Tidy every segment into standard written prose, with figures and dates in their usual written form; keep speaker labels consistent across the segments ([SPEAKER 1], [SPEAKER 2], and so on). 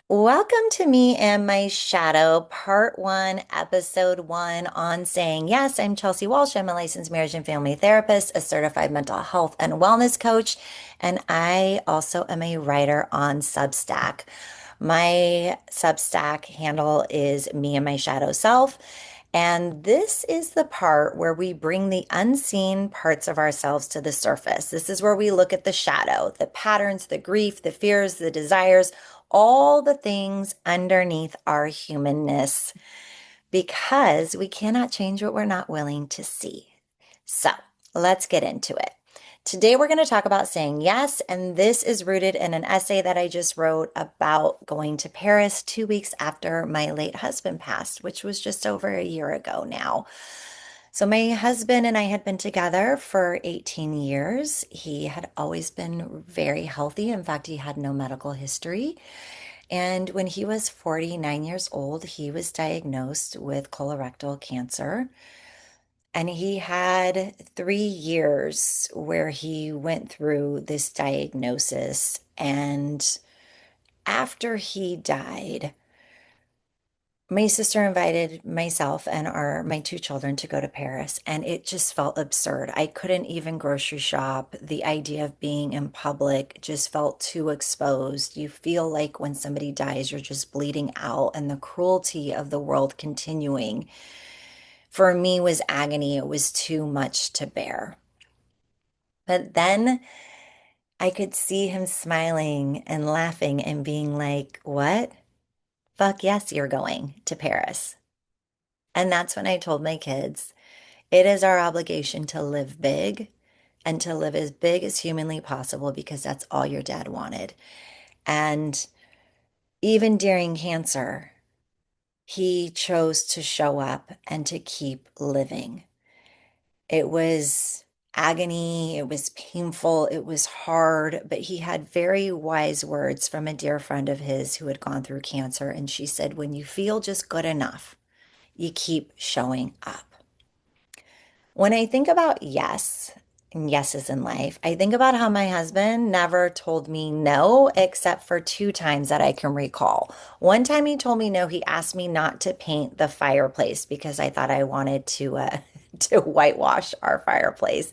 [SPEAKER 1] Welcome to Me and My Shadow, Part One, Episode One on saying yes. I'm Chelsea Walsh. I'm a licensed marriage and family therapist, a certified mental health and wellness coach, and I also am a writer on Substack. My Substack handle is Me and My Shadow Self. And this is the part where we bring the unseen parts of ourselves to the surface. This is where we look at the shadow, the patterns, the grief, the fears, the desires, all the things underneath our humanness, because we cannot change what we're not willing to see. So let's get into it. Today, we're going to talk about saying yes, and this is rooted in an essay that I just wrote about going to Paris 2 weeks after my late husband passed, which was just over a year ago now. So, my husband and I had been together for 18 years. He had always been very healthy. In fact, he had no medical history. And when he was 49 years old, he was diagnosed with colorectal cancer. And he had 3 years where he went through this diagnosis. And after he died, my sister invited myself and my two children to go to Paris, and it just felt absurd. I couldn't even grocery shop. The idea of being in public just felt too exposed. You feel like when somebody dies, you're just bleeding out, and the cruelty of the world continuing for me was agony. It was too much to bear. But then I could see him smiling and laughing and being like, "What? Fuck yes, you're going to Paris." And that's when I told my kids, it is our obligation to live big and to live as big as humanly possible because that's all your dad wanted. And even during cancer, he chose to show up and to keep living. It was agony, it was painful, it was hard, but he had very wise words from a dear friend of his who had gone through cancer. And she said, when you feel just good enough, you keep showing up. When I think about yes and yeses in life, I think about how my husband never told me no, except for two times that I can recall. One time he told me no, he asked me not to paint the fireplace because I thought I wanted to to whitewash our fireplace.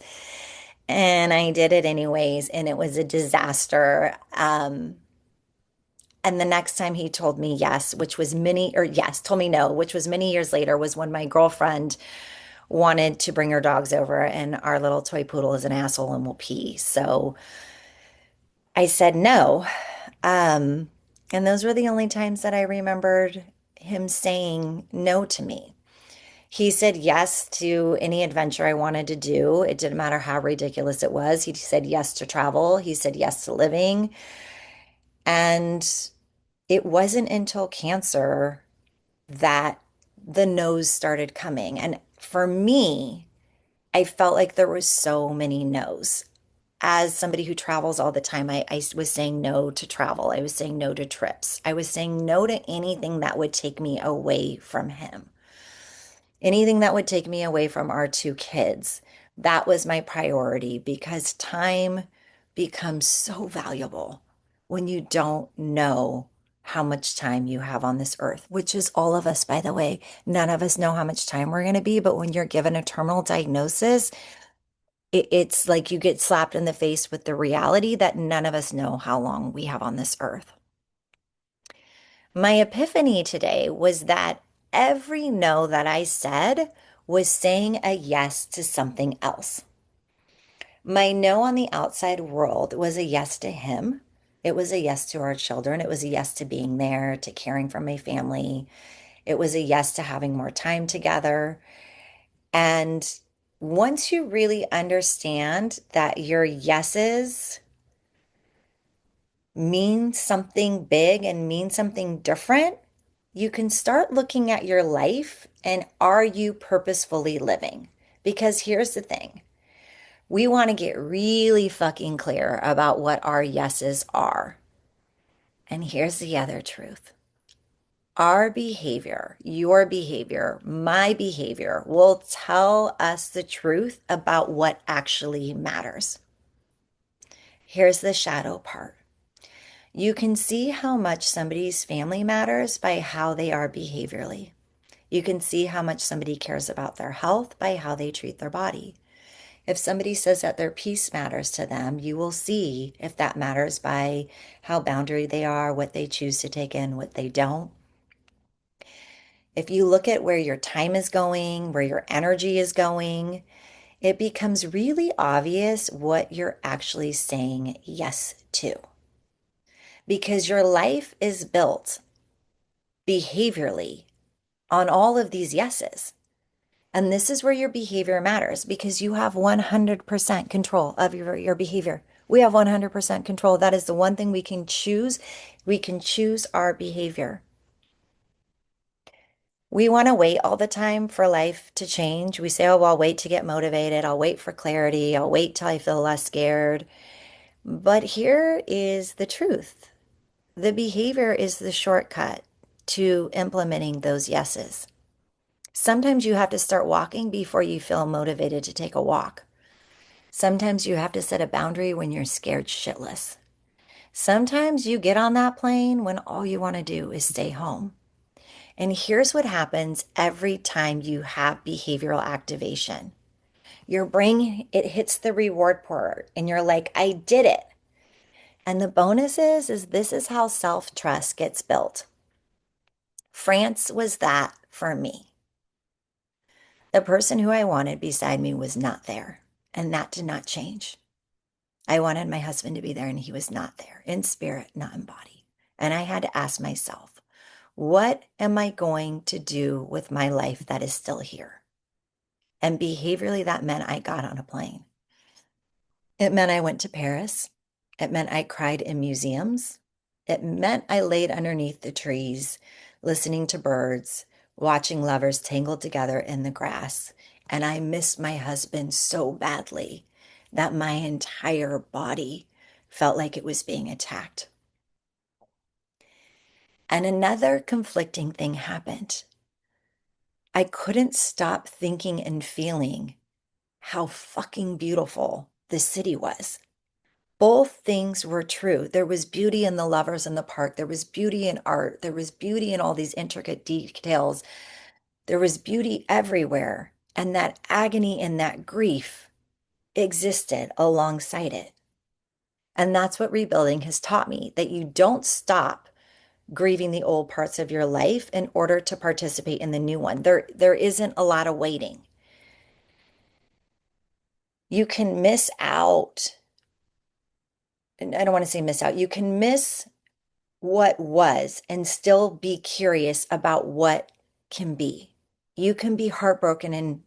[SPEAKER 1] And I did it anyways, and it was a disaster. And the next time he told me yes, which was told me no, which was many years later, was when my girlfriend wanted to bring her dogs over, and our little toy poodle is an asshole and will pee. So I said no. Um, and those were the only times that I remembered him saying no to me. He said yes to any adventure I wanted to do. It didn't matter how ridiculous it was. He said yes to travel. He said yes to living. And it wasn't until cancer that the no's started coming. And for me, I felt like there was so many no's. As somebody who travels all the time, I was saying no to travel. I was saying no to trips. I was saying no to anything that would take me away from him. Anything that would take me away from our two kids. That was my priority because time becomes so valuable when you don't know how much time you have on this earth, which is all of us, by the way. None of us know how much time we're going to be, but when you're given a terminal diagnosis, it's like you get slapped in the face with the reality that none of us know how long we have on this earth. My epiphany today was that every no that I said was saying a yes to something else. My no on the outside world was a yes to him. It was a yes to our children. It was a yes to being there, to caring for my family. It was a yes to having more time together. And once you really understand that your yeses mean something big and mean something different, you can start looking at your life and are you purposefully living? Because here's the thing. We want to get really fucking clear about what our yeses are. And here's the other truth. Our behavior, your behavior, my behavior will tell us the truth about what actually matters. Here's the shadow part. You can see how much somebody's family matters by how they are behaviorally. You can see how much somebody cares about their health by how they treat their body. If somebody says that their peace matters to them, you will see if that matters by how boundary they are, what they choose to take in, what they don't. If you look at where your time is going, where your energy is going, it becomes really obvious what you're actually saying yes to. Because your life is built behaviorally on all of these yeses. And this is where your behavior matters because you have 100% control of your behavior. We have 100% control. That is the one thing we can choose. We can choose our behavior. We want to wait all the time for life to change. We say, oh, well, I'll wait to get motivated. I'll wait for clarity. I'll wait till I feel less scared. But here is the truth. The behavior is the shortcut to implementing those yeses. Sometimes you have to start walking before you feel motivated to take a walk. Sometimes you have to set a boundary when you're scared shitless. Sometimes you get on that plane when all you want to do is stay home. And here's what happens every time you have behavioral activation. Your brain, it hits the reward part and you're like, I did it. And the bonus is this is how self-trust gets built. France was that for me. The person who I wanted beside me was not there, and that did not change. I wanted my husband to be there, and he was not there, in spirit, not in body. And I had to ask myself, what am I going to do with my life that is still here? And behaviorally, that meant I got on a plane. It meant I went to Paris. It meant I cried in museums. It meant I laid underneath the trees, listening to birds, watching lovers tangled together in the grass. And I missed my husband so badly that my entire body felt like it was being attacked. And another conflicting thing happened. I couldn't stop thinking and feeling how fucking beautiful the city was. Both things were true. There was beauty in the lovers in the park. There was beauty in art. There was beauty in all these intricate details. There was beauty everywhere. And that agony and that grief existed alongside it. And that's what rebuilding has taught me, that you don't stop grieving the old parts of your life in order to participate in the new one. There isn't a lot of waiting. You can miss out, and I don't want to say miss out, you can miss what was and still be curious about what can be. You can be heartbroken and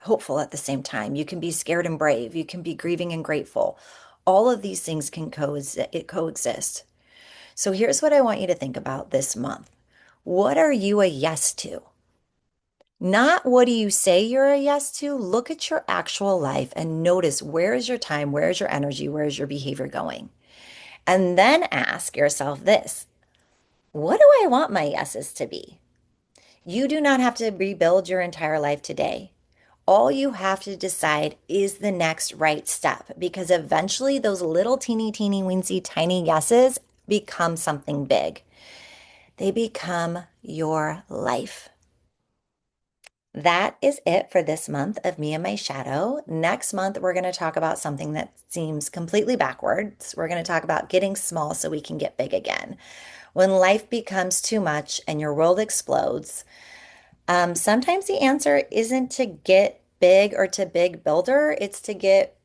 [SPEAKER 1] hopeful at the same time. You can be scared and brave. You can be grieving and grateful. All of these things can coexist. So here's what I want you to think about this month. What are you a yes to? Not what do you say you're a yes to? Look at your actual life and notice where is your time, where is your energy, where is your behavior going? And then ask yourself this, what do I want my yeses to be? You do not have to rebuild your entire life today. All you have to decide is the next right step because eventually those little teeny weensy tiny yeses become something big. They become your life. That is it for this month of Me and My Shadow. Next month, we're going to talk about something that seems completely backwards. We're going to talk about getting small so we can get big again. When life becomes too much and your world explodes, sometimes the answer isn't to get big or to big builder, it's to get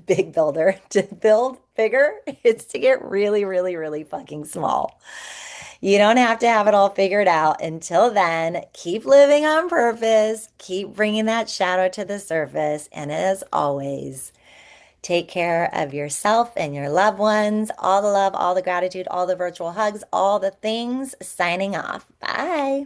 [SPEAKER 1] big builder, to build bigger. It's to get really fucking small. You don't have to have it all figured out. Until then, keep living on purpose, keep bringing that shadow to the surface. And as always, take care of yourself and your loved ones. All the love, all the gratitude, all the virtual hugs, all the things. Signing off. Bye.